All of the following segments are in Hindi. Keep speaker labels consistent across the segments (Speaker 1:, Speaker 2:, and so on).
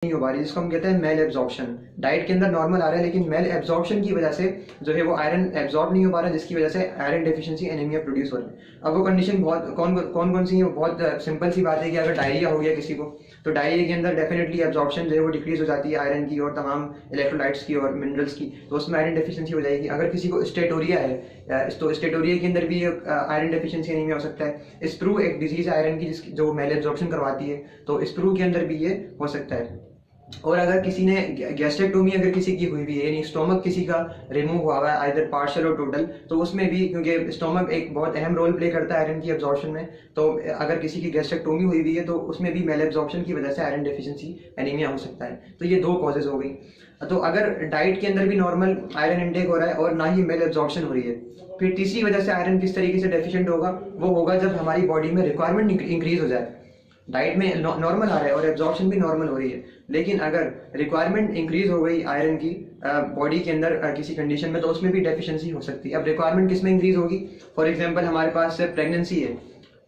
Speaker 1: नहीं हो पा रही, जिसको हम कहते हैं मेल एब्जॉर्प्शन। डाइट के अंदर नॉर्मल आ रहा है लेकिन मेल एब्जॉर्प्शन की वजह से जो है वो आयरन एब्जॉर्ब नहीं हो पा रहा है, जिसकी वजह से आयरन डेफिशिएंसी एनीमिया प्रोड्यूस हो रहा है। अब वो कंडीशन बहुत कौन सी है, वो बहुत सिंपल सी बात है कि अगर डायरिया हो गया किसी को, तो डायरिया के अंदर डेफिनेटली एब्जॉर्प्शन जो है वो डिक्रीज हो जाती है आयरन की और तमाम इलेक्ट्रोलाइट्स की और मिनरल्स की, तो उसमें आयरन डेफिशिएंसी हो जाएगी। अगर किसी को स्टेटोरिया है तो स्टेटोरिया के अंदर भी आयरन डेफिशिएंसी एनीमिया हो सकता है। स्प्रू एक डिजीज है आयरन की जिसकी जो मेल एब्जॉर्प्शन करवाती है, तो स्प्रू के अंदर भी ये हो सकता है। और अगर किसी ने गैस्ट्रेक्टोमी अगर किसी की हुई भी है, यानी स्टोमक किसी का रिमूव हुआ हुआ है आइदर पार्शियल और टोटल, तो उसमें भी क्योंकि स्टोमक एक बहुत अहम रोल प्ले करता है आयरन की एब्जॉर्प्शन में, तो अगर किसी की गैस्ट्रेक्टोमी हुई भी है तो उसमें भी मेल एब्जॉर्प्शन की वजह से आयरन डेफिशिएंसी एनीमिया हो सकता है। तो ये दो कॉजेज हो गई। तो अगर डाइट के अंदर भी नॉर्मल आयरन इनटेक हो रहा है और ना ही मेल एब्जॉर्प्शन हो रही है, फिर तीसरी वजह से आयरन किस तरीके से डेफिशिएंट होगा, वो होगा जब हमारी बॉडी में रिक्वायरमेंट इंक्रीज हो जाए। डाइट में नॉर्मल आ रहा है और एब्जॉर्प्शन भी नॉर्मल हो रही है, लेकिन अगर रिक्वायरमेंट इंक्रीज हो गई आयरन की बॉडी के अंदर किसी कंडीशन में, तो उसमें भी डेफिशिएंसी हो सकती है। अब रिक्वायरमेंट किस में इंक्रीज होगी? फॉर एग्जांपल हमारे पास प्रेगनेंसी है,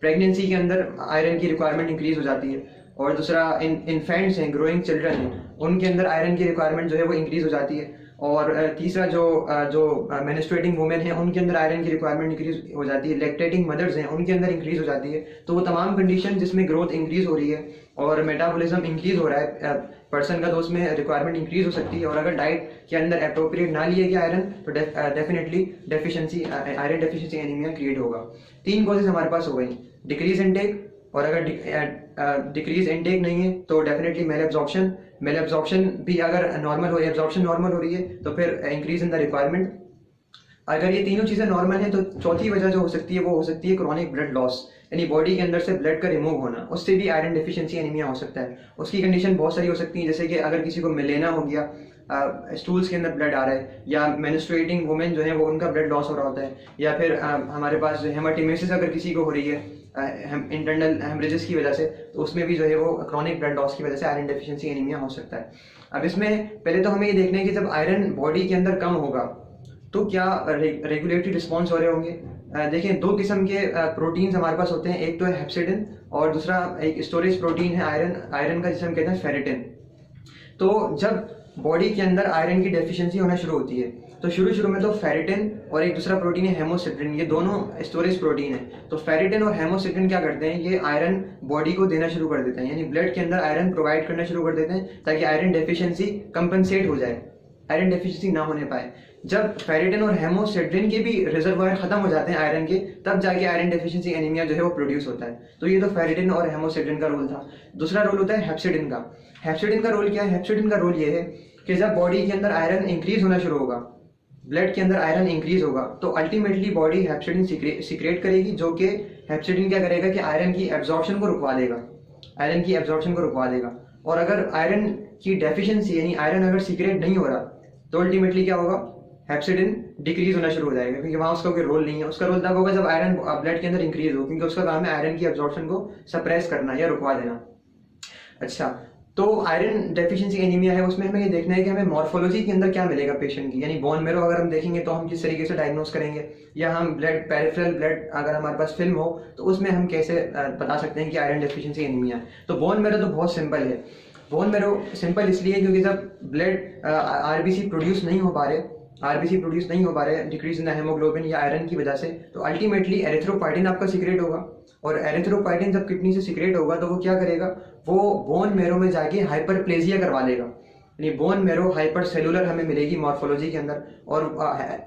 Speaker 1: प्रेगनेंसी के अंदर आयरन की रिक्वायरमेंट इंक्रीज हो जाती है। और दूसरा इन्फेंट्स हैं, ग्रोइंग चिल्ड्रन हैं, उनके अंदर आयरन की रिक्वायरमेंट जो है वो इंक्रीज हो जाती है। और तीसरा जो मेंस्ट्रुएटिंग वुमेन है उनके अंदर आयरन की रिक्वायरमेंट इंक्रीज हो जाती है। लैक्टेटिंग मदर्स हैं उनके अंदर इंक्रीज हो जाती है। तो वो तमाम कंडीशन जिसमें ग्रोथ इंक्रीज हो रही है और मेटाबॉलिज्म इंक्रीज हो रहा है पर्सन का, तो उसमें रिक्वायरमेंट इंक्रीज हो सकती है। और अगर डाइट के अंदर अप्रोप्रिएट ना लिए गया आयरन, तो definitely deficiency iron deficiency anaemia create होगा। तीन कॉजेज हमारे पास हो गई, डिक्रीज इनटेक, और अगर डिक्रीज इनटेक नहीं है तो डेफिनेटली मेल एब्जॉर्प्शन भी अगर नॉर्मल हो, एब्जॉर्प्शन नॉर्मल हो रही है, तो फिर इंक्रीज इन द रिक्वायरमेंट। अगर ये तीनों चीजें नॉर्मल है तो चौथी वजह जो हो सकती है वो हो सकती है क्रॉनिक ब्लड लॉस, यानी बॉडी के अंदर से ब्लड का रिमूव होना, उससे भी आयरन डेफिशिएंसी एनीमिया हो सकता है। उसकी कंडीशन बहुत सारी हो सकती है, जैसे कि अगर किसी को मिलेना हो गया, स्टूल्स के अंदर ब्लड आ रहा है, या मेंस्ट्रुएटिंग वुमेन जो है वो उनका ब्लड लॉस हो रहा होता है, या फिर हमारे पास हेमाटिमेसिस अगर किसी को हो रही है इंटरनल हेमरेजेस की वजह से, तो उसमें भी जो है वो क्रॉनिक ब्लड लॉस की वजह से आयरन डेफिशिएंसी एनीमिया हो सकता है। अब इसमें पहले तो हमें ये देखना है कि जब आयरन बॉडी के अंदर कम होगा तो क्या रेगुलेटरी रिस्पॉन्स हो रहे होंगे। देखिए दो किस्म के प्रोटीन्स हमारे पास होते हैं, एक तो है हेप्सिडिन और दूसरा एक स्टोरेज प्रोटीन है आयरन का, जिसे हम कहते हैं फेरिटिन। तो जब बॉडी के अंदर आयरन की डेफिशिएंसी होना शुरू होती है तो शुरू में तो फेरिटिन और एक दूसरा प्रोटीन है हेमोसिट्रिन, ये दोनों स्टोरेज प्रोटीन है। तो फेरिटिन और हेमोसिट्रिन क्या करते हैं, ये आयरन बॉडी को देना शुरू कर देते हैं, यानी ब्लड के अंदर आयरन प्रोवाइड करना शुरू कर देते हैं ताकि आयरन डेफिशिएंसी कंपनसेट हो जाए, आयरन डेफिशिएंसी ना होने पाए। जब फेरिटिन और हेमोसिट्रिन के भी रिजर्वायर खत्म हो जाते हैं आयरन के, तब जाके आयरन डेफिशिएंसी एनीमिया जो है वो प्रोड्यूस होता है। तो ये तो फेरिटिन और हेमोसिट्रिन का रोल था। दूसरा रोल होता है हेप्सिडिन का। हेप्सिडिन का रोल क्या है? हेप्सिडिन का रोल ये है कि जब बॉडी के अंदर आयरन इंक्रीज होना शुरू होगा, ब्लड के अंदर आयरन इंक्रीज होगा, तो अल्टीमेटली बॉडी हेप्सिडिन सीक्रेट करेगी, जो कि हेप्सिडिन क्या करेगा कि आयरन की एब्जॉर्प्शन को रुकवा देगा। और अगर आयरन की डेफिशिएंसी यानी आयरन अगर सीक्रेट नहीं हो रहा, तो अल्टीमेटली क्या होगा, हेप्सिडिन डिक्रीज होना शुरू हो जाएगा, क्योंकि वहां उसका कोई रोल नहीं है। उसका रोल तब होगा जब आयरन ब्लड के अंदर इंक्रीज हो, क्योंकि उसका काम है आयरन की एब्जॉर्प्शन को सप्रेस करना या रुकवा देना। अच्छा, तो आयरन डेफिशिएंसी एनीमिया है, उसमें हमें ये देखना है कि हमें मॉर्फोलॉजी के अंदर क्या मिलेगा पेशेंट की, यानी बोन मेरो अगर हम देखेंगे तो हम किस तरीके से डायग्नोस करेंगे, या हम ब्लड पेरिफेरल ब्लड अगर हमारे पास फिल्म हो तो उसमें हम कैसे बता सकते हैं कि आयरन डेफिशिएंसी एनीमिया है। तो बोन मेरो तो बहुत सिंपल है। बोन मेरो सिंपल इसलिए क्योंकि जब ब्लड आरबीसी प्रोड्यूस नहीं हो पा रहे डिक्रीज इन द हेमोग्लोबिन या आयरन की वजह से, तो अल्टीमेटली एरिथ्रोपाइटिन आपका सीक्रेट होगा। और एरिथ्रोपाइटिन जब किडनी से सीक्रेट होगा तो वो क्या करेगा, वो बोन मेरो में जाके हाइपरप्लेजिया करवा देगा, यानी बोन मेरो हाइपर सेलुलर हमें मिलेगी मॉर्फोलॉजी के अंदर। और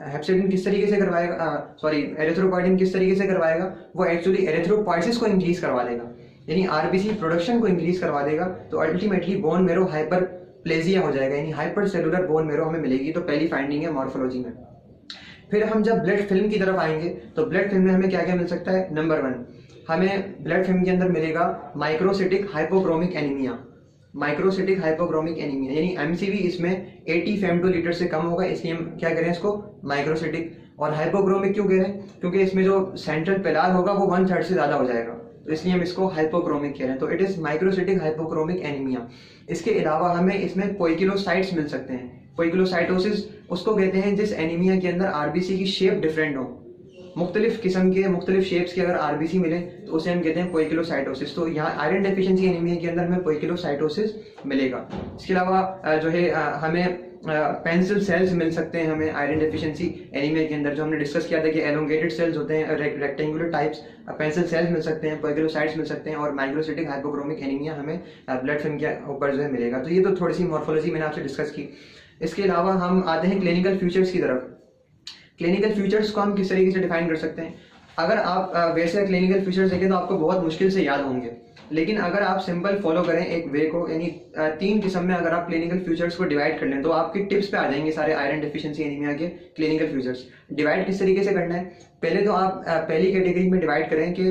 Speaker 1: हेप्सिडिन किस तरीके से करवाएगा, एरिथ्रोपाइटिन किस तरीके से करवाएगा, वो एक्चुअली एरिथ्रोपाइसिस को इंक्रीज करवा देगा, यानी आरबीसी प्रोडक्शन को इंक्रीज करवा देगा। तो ultimately bone marrow hyper plegia हो जाएगा, यानी हाइपर सेलुलर बोन मेरो हमें मिलेगी। तो पहली फाइंडिंग है मॉर्फोलॉजी में। फिर हम जब ब्लड फिल्म की तरफ आएंगे तो ब्लड फिल्म में हमें क्या क्या मिल सकता है। नंबर 1, हमें ब्लड फिल्म के अंदर मिलेगा माइक्रोसिटिक हाइपोक्रोमिक एनीमिया, यानी एमसीवी इसमें 80 फेमटोलीटर से कम होगा, इसलिए हम क्या करें इसको माइक्रोसिटिक। और हाइपोक्रोमिक क्यों कह रहे हैं, क्योंकि इसमें जो सेंट्रल पिलार होगा वो 1/3 से ज्यादा हो जाएगा, तो इसलिए हम इसको हाइपोक्रोमिक कह रहे हैं। तो it is microcytic hypochromic anaemia. इसके अलावा हमें इसमें पोइकिलोसाइट्स मिल सकते हैं। पोइकिलोसाइटोसिस उसको कहते हैं जिस एनीमिया के अंदर आरबीसी की शेप डिफरेंट हो, मुख्तलिफ किस्म के मुख्तलिफ शेप्स के अगर आरबीसी मिले तो उसे हम कहते हैं पोइकिलोसाइटोसिस। तो यहाँ आयरन डेफिशिएंसी एनीमिया के अंदर हमें पोइकिलोसाइटोसिस मिलेगा। इसके अलावा जो है हमें पेंसिल सेल्स मिल सकते हैं हमें आयरन डेफिशिएंसी एनीमिया के अंदर, जो हमने डिस्कस किया था कि एलोंगेटेड सेल्स होते हैं, रेक्टेंगुलर टाइप्स पेंसिल सेल्स मिल सकते हैं, पोइकिलोसाइट्स मिल सकते हैं, और माइक्रोसिटिक हाइपोक्रोमिक एनीमिया हमें ब्लड फिल्म के ऊपर जो है मिलेगा। तो ये तो थोड़ी सी मॉर्फोलॉजी मैंने आपसे डिस्कस की। इसके अलावा हम आते हैं क्लिनिकल फीचर्स की तरफ। क्लिनिकल फीचर्स को हम किस तरीके से डिफाइन कर सकते हैं? अगर आप वैसे क्लिनिकल फीचर्स देखें तो आपको बहुत मुश्किल से याद होंगे, लेकिन अगर आप सिंपल फॉलो करें एक वे को, यानी 3 किस्म में अगर आप क्लिनिकल फीचर्स को डिवाइड कर लें तो आपकी टिप्स पे आ जाएंगे सारे आयरन डेफिशिएंसी एनीमिया के क्लिनिकल फीचर्स। डिवाइड किस तरीके से करना है? पहले तो आप पहली कैटेगरी में डिवाइड करें कि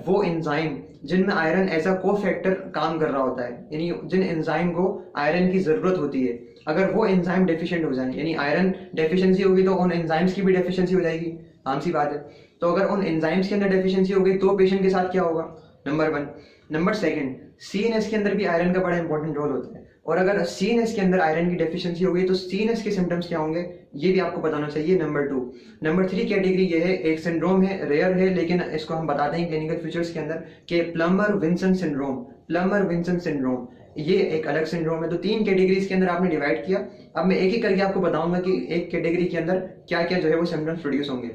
Speaker 1: वो एंजाइम जिनमें आयरन एज अ को फैक्टर काम कर रहा होता है, यानी जिन एंजाइम को आयरन की जरूरत होती है, अगर वो एंजाइम डेफिशिएंट हो जाए, यानी आयरन डेफिशिएंसी होगी तो उन एंजाइम्स की भी डेफिशिएंसी हो जाएगी, आम सी बात है। तो अगर उन एंजाइम्स के अंदर डेफिशिएंसी हो गई तो पेशेंट के साथ क्या होगा? नंबर 1। नंबर 2, सीएनएस के अंदर भी आयरन का बड़ा इंपॉर्टेंट रोल होता है, और अगर सीएनएस के अंदर आयरन की डेफिशिएंसी हो गई तो सीएनएस के सिम्टम्स क्या होंगे ये भी आपको बताना चाहिए। नंबर 2। नंबर 3 कैटेगरी ये है, एक सिंड्रोम है, रेयर है, लेकिन इसको हम बताते हैं क्लिनिकल फीचर्स के अंदर कि Plummer Vinson syndrome. Plummer Vinson syndrome ये एक अलग सिंड्रोम है। तो 3 कैटेगरीज के अंदर आपने डिवाइड किया। अब मैं एक एक करके आपको बताऊंगा कि एक कैटेगरी के अंदर क्या क्या जो है वो सिम्टम्स प्रोड्यूस होंगे।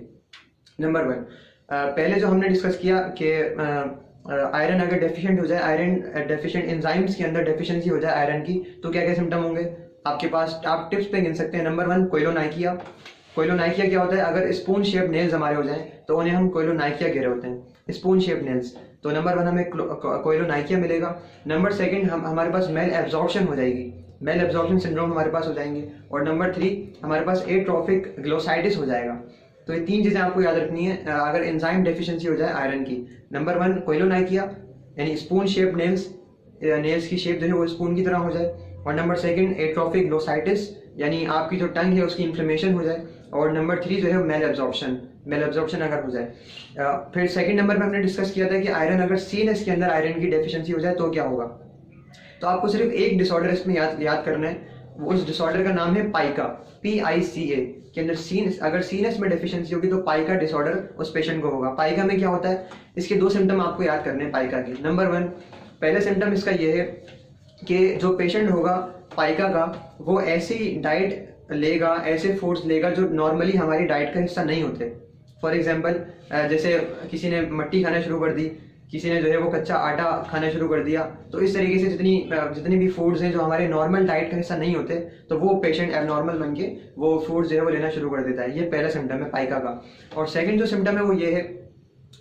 Speaker 1: नंबर 1, पहले जो हमने डिस्कस किया कि आयरन अगर डेफिशिएंट हो जाए, आयरन डेफिशिएंट एंजाइम्स के अंदर डेफिशिएंसी हो जाए आयरन की, तो क्या क्या सिम्टम होंगे आपके पास? आप टिप्स पे गिन सकते हैं। नंबर 1, कोइलोनाइकिया। कोइलोनाइकिया क्या होता है? अगर स्पून शेप नेल्स हमारे हो जाएं तो उन्हें हम कोइलोनाइकिया कह रहे होते हैं, स्पून शेप नेल्स। तो नंबर 1 हमें कोइलोनाइकिया मिलेगा। नंबर 2 हमारे पास मेल एब्जॉर्प्शन हो जाएगी, मेल एब्जॉर्प्शन सिंड्रोम हमारे पास हो जाएंगे। और नंबर 3 हमारे पास एट्रोफिक ग्लोसाइटिस हो जाएगा। तो ये 3 चीजें आपको याद रखनी है अगर एंजाइम डेफिशिएंसी हो जाए आयरन की। नंबर 1 कोइलोनाइकिया, यानी स्पून शेप नेल्स, नेल्स की शेप जो है वो स्पून की तरह हो जाए। और नंबर 2 एट्रोफिक ग्लोसाइटिस, यानी आपकी जो टंग है उसकी इन्फ्लेमेशन हो जाए। और नंबर 3 जो है मेल एब्जॉर्प्शन अगर हो जाए। फिर सेकंड नंबर पे हमने डिस्कस किया था कि आयरन अगर सीएनएस के अंदर आयरन की डेफिशिएंसी हो जाए तो क्या होगा। तो आपको सिर्फ एक डिसऑर्डर इसमें याद करना है, उस डिसऑर्डर का नाम है पाइका, PICA के अंदर अगर सीएनएस में डेफिशिएंसी होगी तो पाइका डिसऑर्डर उस पेशेंट को होगा। पाइका में क्या होता है? इसके 2 सिम्टम आपको याद करने हैं पाइका के। नंबर 1, पहले सिम्टम इसका ये है कि जो पेशेंट होगा पाइका का, वो ऐसी डाइट लेगा, ऐसे फूड्स लेगा जो नॉर्मली हमारी डाइट का हिस्सा नहीं होते। फॉर एग्जाम्पल जैसे किसी ने मट्टी खाना शुरू कर दी, किसी ने जो है वो कच्चा आटा खाना शुरू कर दिया। तो इस तरीके से जितनी भी फूड्स हैं जो हमारे नॉर्मल डाइट का हिस्सा नहीं होते, तो वो पेशेंट एबनॉर्मल बन के वो फूड्स जो है वो लेना शुरू कर देता है। ये पहला सिम्टम है पाइका का। और सेकंड जो सिम्टम है वो ये है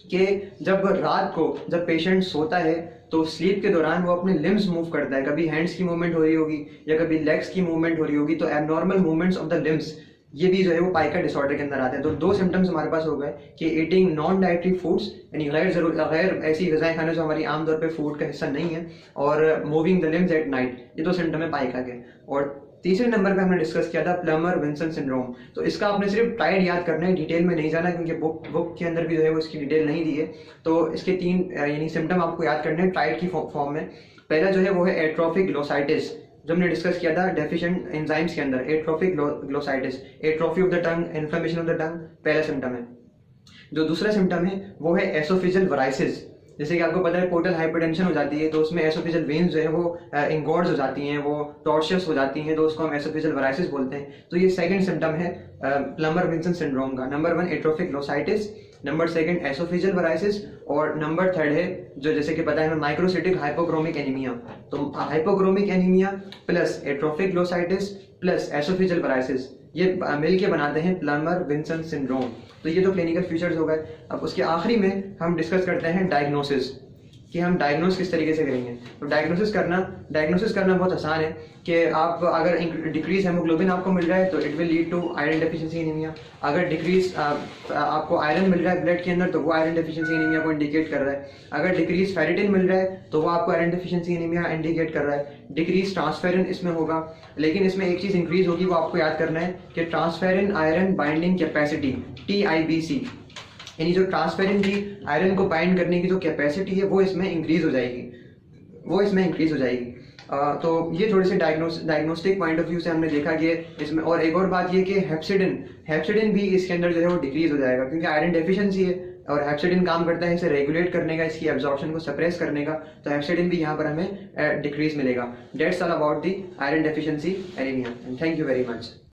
Speaker 1: कि जब रात को जब पेशेंट सोता है तो स्लीप के दौरान वो अपने लिम्स मूव करता है, कभी हैंड्स की मूवमेंट हो रही होगी या कभी लेग्स की मूवमेंट हो रही होगी, तो abnormal movements of the limbs, ये भी जो है वो पाइका डिसऑर्डर के अंदर आते हैं। तो 2 सिम्टम्स हमारे पास हो गए कि ईटिंग नॉन डाइटरी फूड्स, यानी गैर ऐसी ग़िज़ाएं खाना जो हमारी आमतौर पे फूड का हिस्सा नहीं है, और moving the limbs at night, ये 2 सिम्टम है पाइका के। और तीसरे नंबर पे हमने डिस्कस किया था प्लमर विंसन सिंड्रोम। तो इसका आपने सिर्फ टाइड याद करना है, डिटेल में नहीं जाना, क्योंकि बुक के अंदर भी जो है वो इसकी डिटेल नहीं दी है। तो इसके 3 यानी सिम्टम आपको याद करने हैं टाइड की फॉर्म में। पहला जो है वो है एट्रोफिक ग्लोसाइटिस, जो हमने डिस्कस किया था डेफिशिएंट एंजाइम्स के अंदर, atrophic glossitis, atrophy of the tongue, inflammation of the tongue, पहला सिम्टम है। जो दूसरा सिम्टम है वो है एसोफेजियल वराइसिस। जैसे कि आपको पता है पोर्टल हाइपरटेंशन हो जाती है तो उसमें एसोफेजियल वेन्स जो है वो इंगॉर्ड्स हो जाती हैं, वो टॉर्शियस हो जाती हैं, तो उसको हम एसोफेजियल वराइसिस बोलते हैं। तो ये सेकंड सिम्टम है प्लमर विंसन सिंड्रोम का। Number 1 atrophic glossitis, number 2 oesophageal varices, और नंबर 3 है जो जैसे कि पता है हमें माइक्रोसिटिक हाइपोक्रोमिक एनीमिया। तो hypochromic anaemia plus atrophic glossitis plus oesophageal varices, ये मिलके बनाते हैं प्लमर विंसन सिंड्रोम। तो ये तो क्लिनिकल फीचर्स हो गए। अब उसके आखिरी में हम डिस्कस करते हैं डायग्नोसिस, कि हम डायग्नोस किस तरीके से करेंगे। तो डायग्नोसिस करना बहुत आसान है कि आप अगर डिक्रीज हेमोग्लोबिन आपको मिल रहा है तो it will lead to iron deficiency anaemia. अगर डिक्रीज आपको आयरन मिल रहा है ब्लड के अंदर तो वो आयरन डेफिशिएंसी एनीमिया को इंडिकेट कर रहा है। अगर डिक्रीज फेरिटिन मिल रहा है तो वो आपको आयरन डेफिशिएंसी एनीमिया इंडिकेट कर रहा है। डिक्रीज ट्रांसफेरिन इसमें होगा, लेकिन इसमें एक चीज इंक्रीज होगी, वो आपको याद करना है कि transferrin iron binding capacity, TIBC, यानी जो ट्रांसफेरिन की आयरन को बाइंड करने की जो कैपेसिटी है वो इसमें इंक्रीज हो जाएगी, तो ये थोड़े से डायग्नोस्टिक पॉइंट ऑफ व्यू से हमने देखा कि इसमें, और एक और बात ये कि हेप्सिडिन भी इसके अंदर जो है वो डिक्रीज हो जाएगा, क्योंकि आयरन डेफिशिएंसी है और हेप्सिडिन काम करता है इसे रेगुलेट करने का, इसकी एब्जॉर्प्शन को सप्रेस करने का, तो हेप्सिडिन भी यहाँ पर हमें डिक्रीज मिलेगा। That's all about the iron deficiency anaemia, and thank you very much.